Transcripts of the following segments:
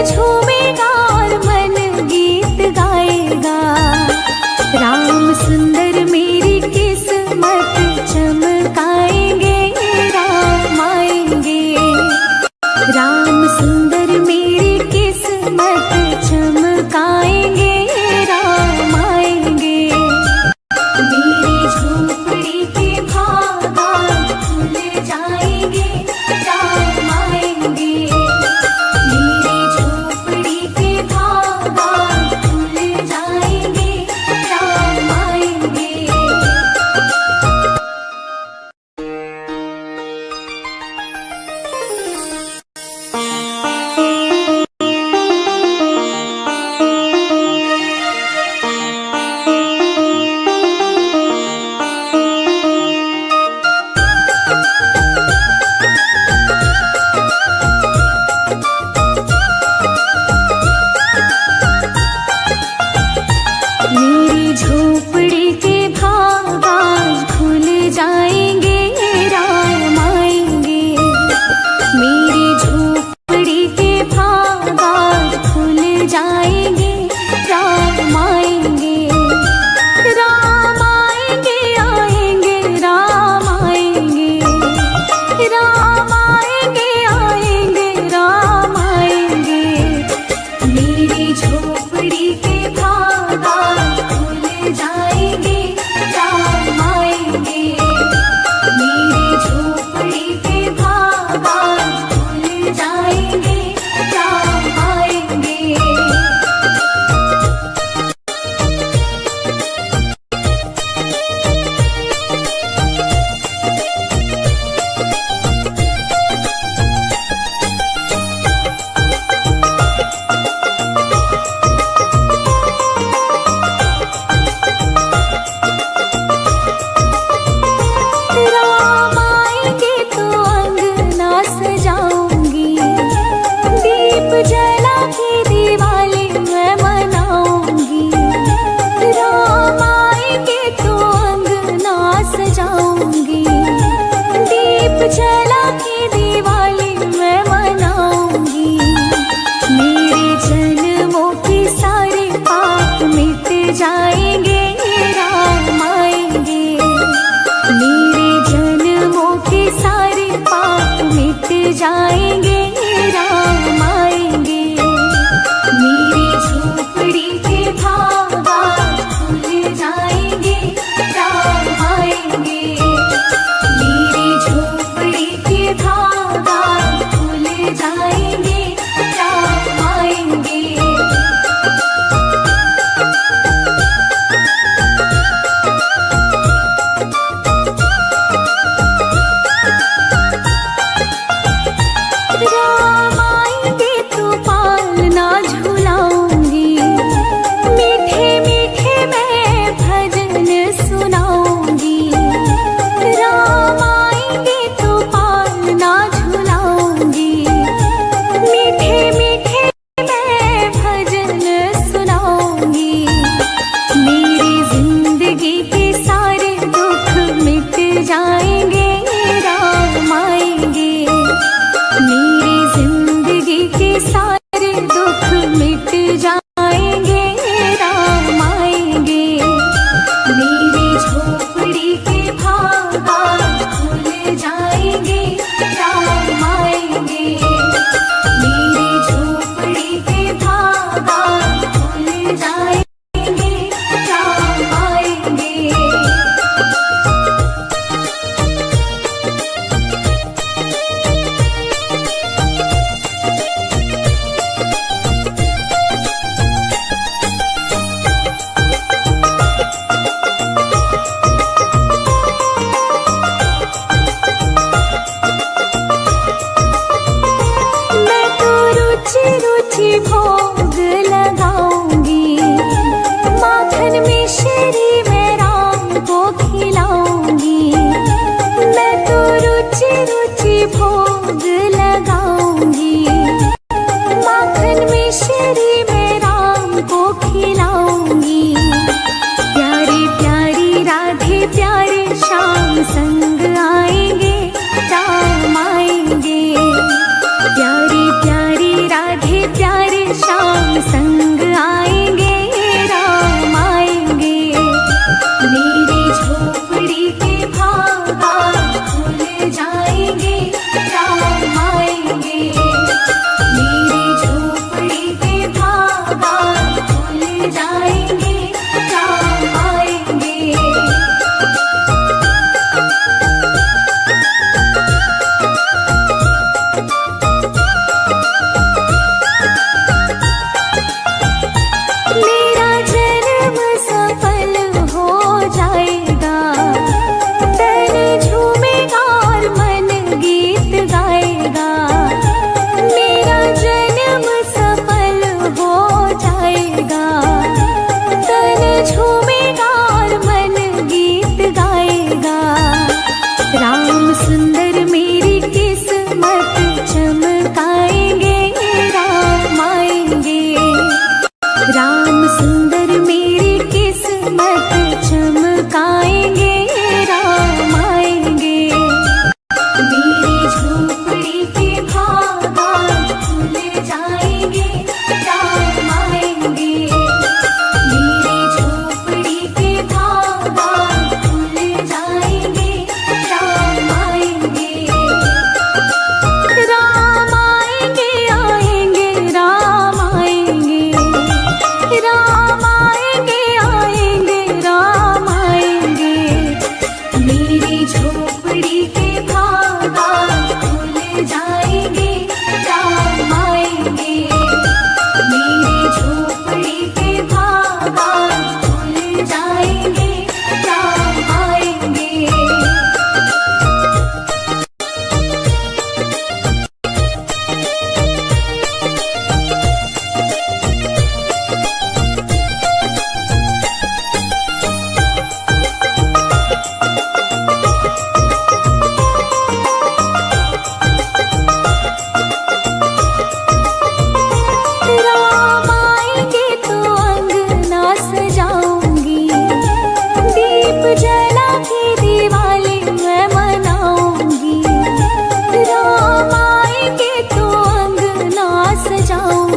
झूमेगा और मन गीत गाएगा। राम सुंदर मेरी किस्मत चमकाएंगे, राम आएंगे। राम सुंदर मेरी किस्मत चमकाएंगे, राम आएंगे। मेरी झोपड़ी के भागा खुल जाएंगे, राम आएंगे। मेरी झोपड़ी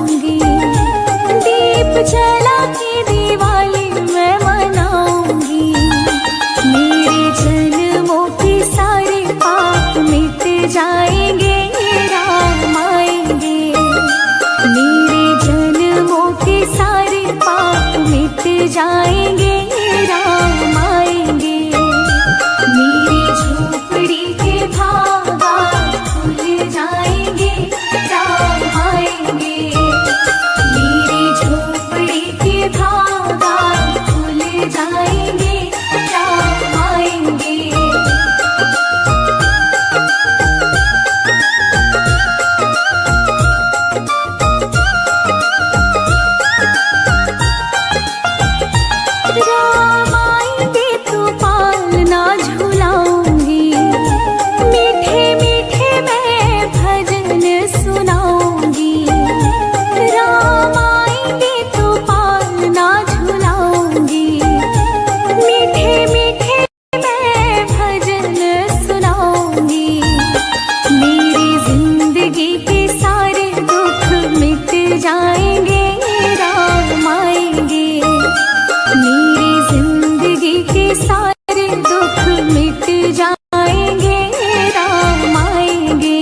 जाऊंगी, दीप जला के दिवाली मैं मनाऊंगी। मेरे जन्मों के सारे पाप मिट जाएंगे, राम आएंगे। मेरे जन्मों के सारे पाप मिट जाएंगे, राम आएंगे। मेरी झोपड़ी के भागा खुल जाएंगे, राम आएंगे। मेरी झोपड़ी के भागा खुल जाएंगे, राम आएंगे। राम आएंगे तो पालना झुलाऊंगी, मीठे मीठे मैं भजन सुनाऊंगी। राम आएंगे तो पालना झुलाऊंगी, मीठे मीठे मैं भजन सुनाऊंगी। मेरी जिंदगी के सारे दुख मिट जाएंगे, राम आएंगे। मेरी जिंदगी के सारे दुख मिट जाएंगे, राम आएंगे।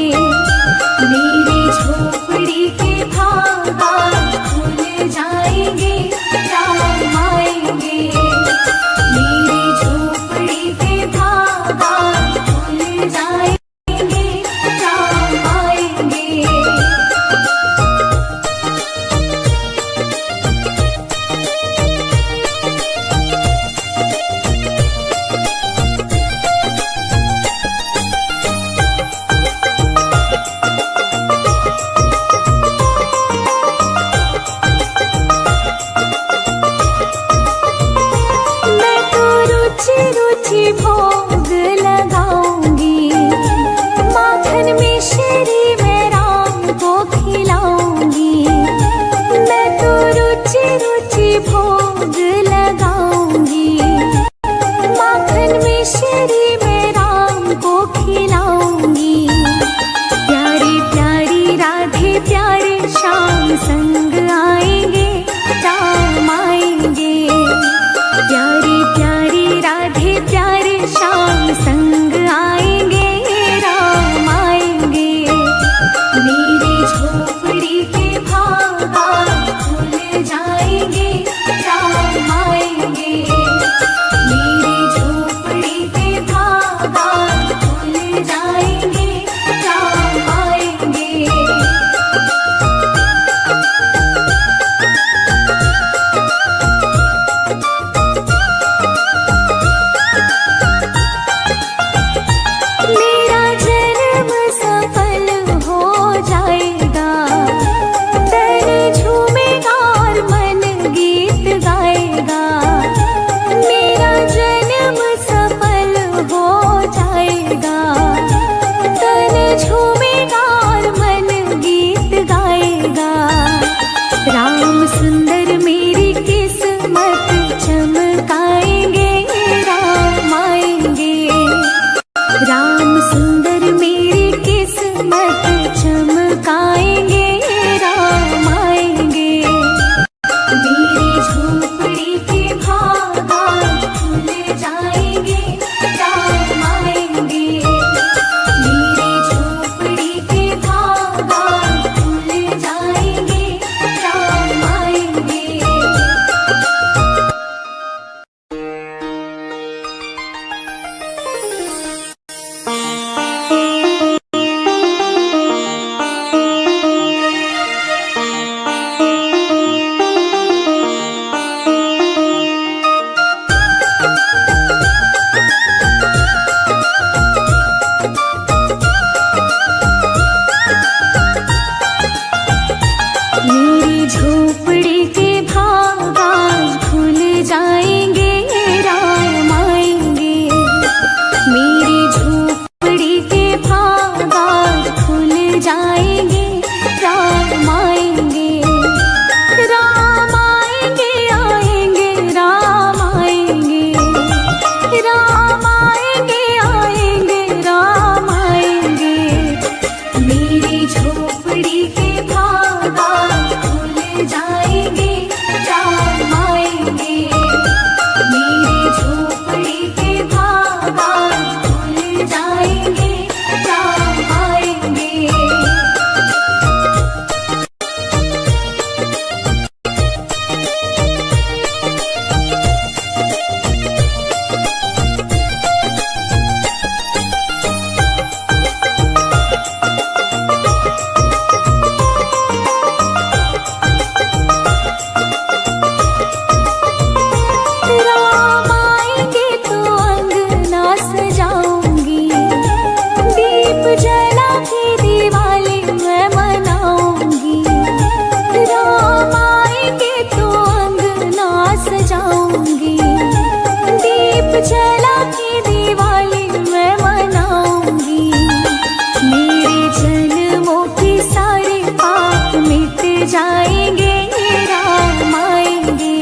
मेरी झोपड़ी के भागा खुल जाएंगे, राम आएंगे। मेरी झोपड़ी के भागा खुल जाएंगे, राम आएंगे। मैं तो रुचि रुचि भोग लगाऊंगी, माखन मिश्री मैं राम को खिलाऊंगी। मैं तो रुचि रुचि भोग लगाऊंगी, माखन मिश्री मैं राम को खिलाऊंगी। प्यारी प्यारी राधे प्यारे श्याम संग आएंगे, राम आएंगे। प्यारी प्यारी राधे प्यारे श्याम संग आएंगे, राम आएंगे। मेरी झोपड़ी के भागा खुल जाएंगे, राम आएंगे। मेरी झोपड़ी के भागा खुल जाएंगे, राम आएंगे। मेरा जन्म सफल हो जाएगा, जाएंगे, राम आएंगे।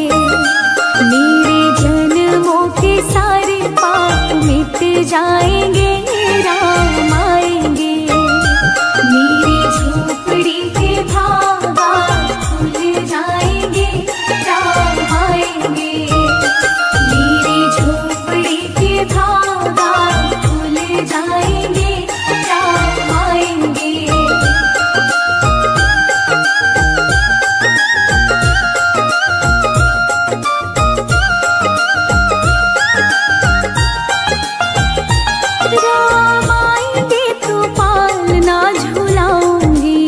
मेरे जन्मों के सारे पाप मिट जाएंगे, राम आएंगे। मेरी झोपड़ी के भागा खुल जाएंगे, राम आएंगे। मेरी झोपड़ी के भागा खुल जाएंगे, राम आएंगे। राम आएंगे तो पालना झुलाऊंगी,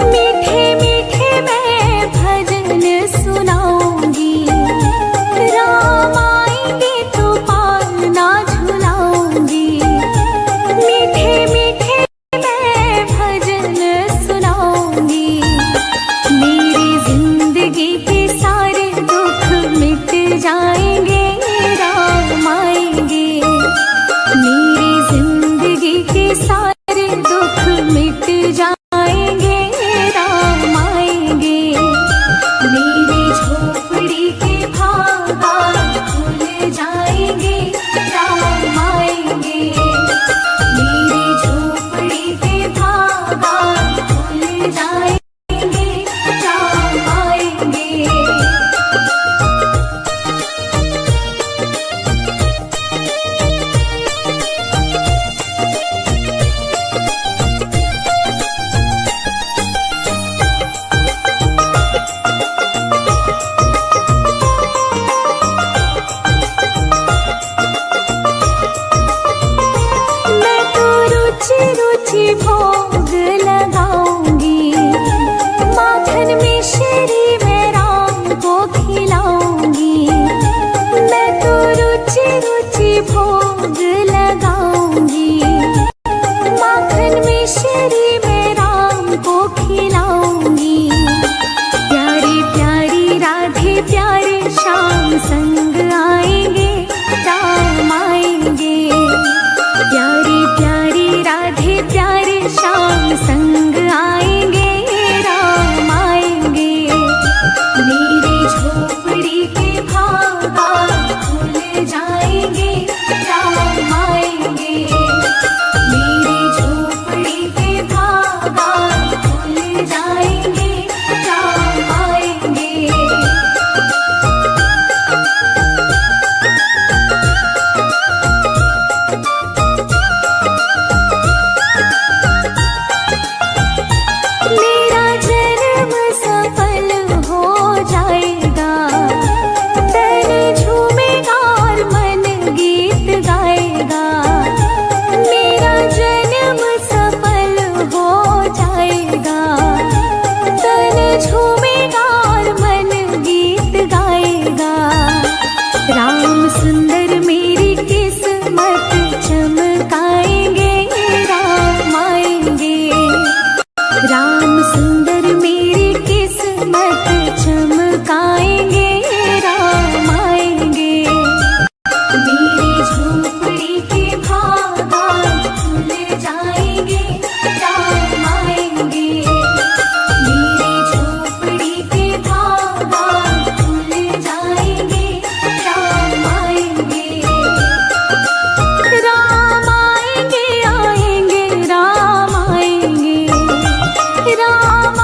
मीठे मीठे मैं भजन सुनाऊंगी। राम आएंगे तो पालना झुलाऊंगी, मीठे मीठे मैं भजन सुनाऊंगी। मेरी जिंदगी के सारे दुख मिट जाएंगे, राम आएंगे। मेरी जिंदगी के सारे दुख मिट जाएंगे, राम आएंगे। मेरी झोपड़ी के भागा खुल जाएंगे, राम आएंगे। मेरी झोपड़ी के भागा खुल जाएंगे, राम आएंगे। मैं तो रुचि रुचि भोग लगाऊंगी, माखन मिश्री मैं राम को खिलाऊंगी। मैं तो रुचि रुचि भोग लगाऊंगी, माखन मिश्री मैं राम को खिलाऊंगी। प्यारी प्यारी राधे प्यारे श्याम संग आएंगे, राम आएंगे। प्यारी प्यारी राधे प्यारे श्याम संग आएंगे, राम आएंगे। मेरी झोपड़ी के भागा खुल जाएंगे, राम आएंगे। मेरी झोपड़ी के भागा खुल जाएंगे, राम आएंगे। मेरा जन्म सफल हो जाएगा, तन झूमेगा और मन गीत गाएगा। मेरा जन्म सफल हो जाएगा, तन झूमेगा और मन गीत गाएगा। राम सुंदर मेरी किस्मत चमकाएंगे, राम आएंगे। राम सुंदर मेरी किस्मत चमकाएंगे, राम आएंगे। मेरी झोपड़ी के भागा खुल जाएंगे, राम आएंगे। मेरी झोपड़ी के भागा खुल जाएंगे, राम आएंगे। राम आएंगे, आएंगे, राम आएंगे। राम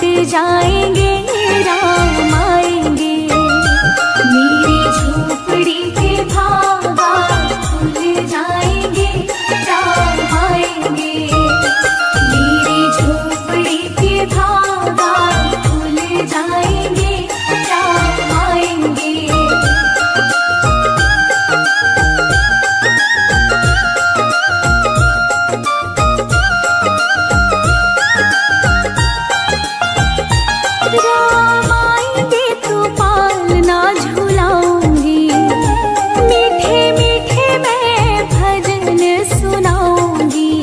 मिट जाएंगे, राम आएंगे। मेरी झोपड़ी के भागा खुल जाएंगे, राम आएंगे। मेरी झोपड़ी के भागा खुल जाएंगे, राम आएंगे। राम आएंगे तो पालना झुलाऊंगी, मीठे मीठे मैं भजन सुनाऊंगी।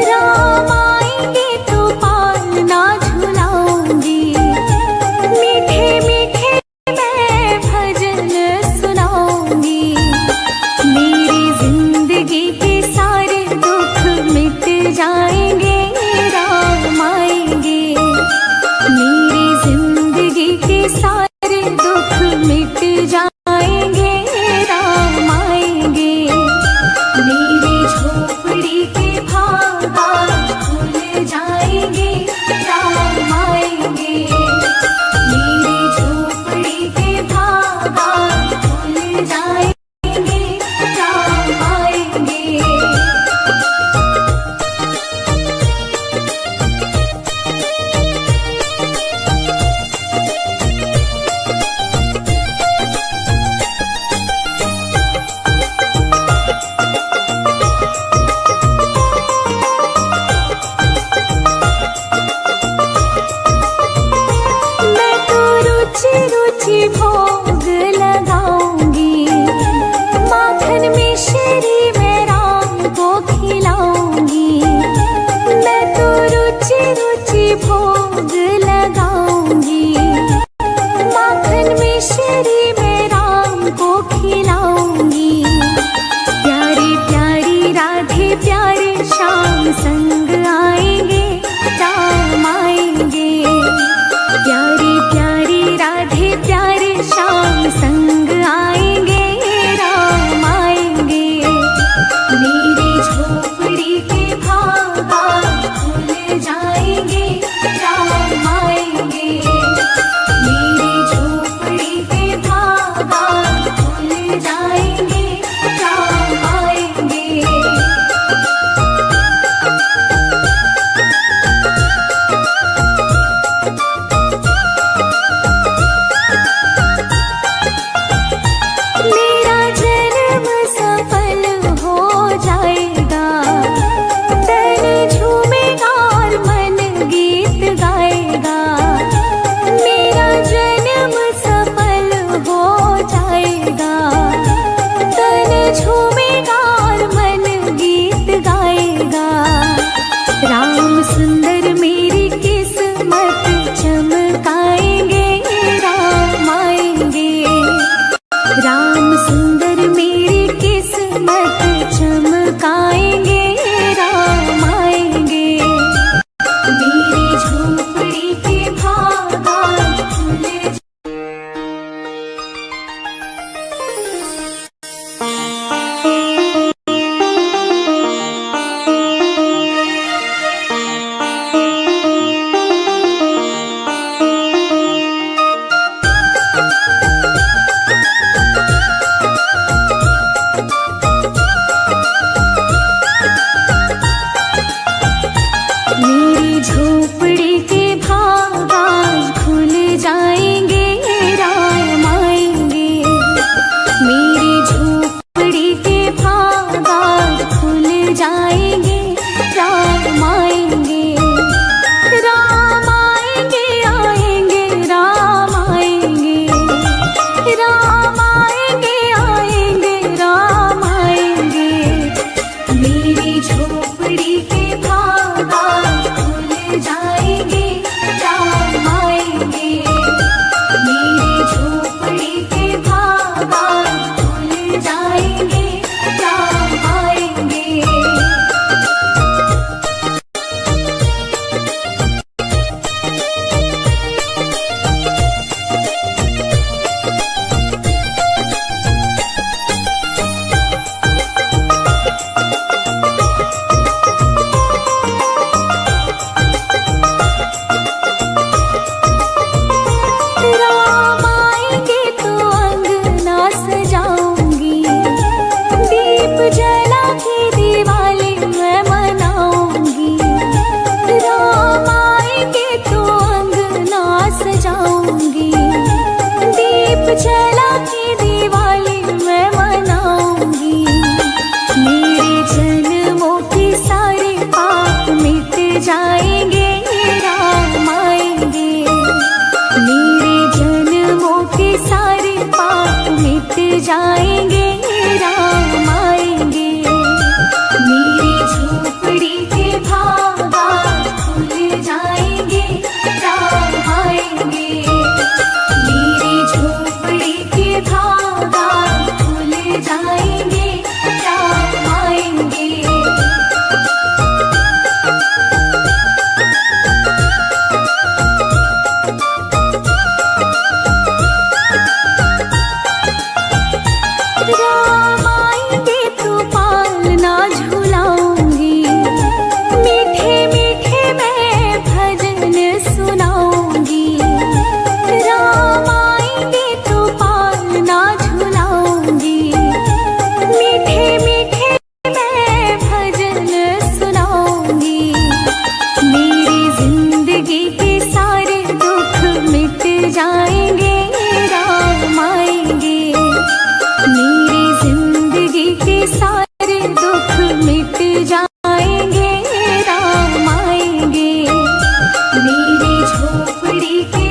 राम आएंगे तो पालना झुलाऊंगी, मीठे मीठे मैं भजन सुनाऊंगी। मेरी जिंदगी के सारे दुख मिट जाएंगे, राम आएंगे। मेरी जिंदगी के सारे दुख मिट जाएंगे, राम आएंगे। मेरी झोपड़ी के भागा खुल जाएंगे, राम आएंगे। मेरी झोपड़ी के भागा खुल जाएंगे, राम आएंगे। मैं तो रुचि रुचि भोग लगाऊंगी, माखन मिश्री मैं राम को खिलाऊंगी। मैं तो रुचि रुचि भोग लगाऊंगी, माखन मिश्री मैं राम को खिलाऊंगी। प्यारी प्यारी राधे प्यारे श्याम संग आएंगे, राम आएंगे। प्यारी प्यारी राधे प्यारे श्याम संग जाएंगे, राम आएंगे। मेरी झोपड़ी के भागा खुल जाएंगे, राम आएंगे। मेरी झोपड़ी के भागा खुल जाएंगे, राम आएंगे। राम आएंगे तो पालना झुलाऊंगी, मीठे मीठे मैं भजन सुनाऊंगी। राम आएंगे तो पालना झुलाऊंगी, मीठे मीठे मैं भजन सुनाऊंगी। मेरी जिंदगी के सारे दुख मिट जाएंगे, राम आएंगे। मेरी जिंदगी के सारे दुख मिट जाएंगे, राम आएंगे। मेरी झोपड़ी के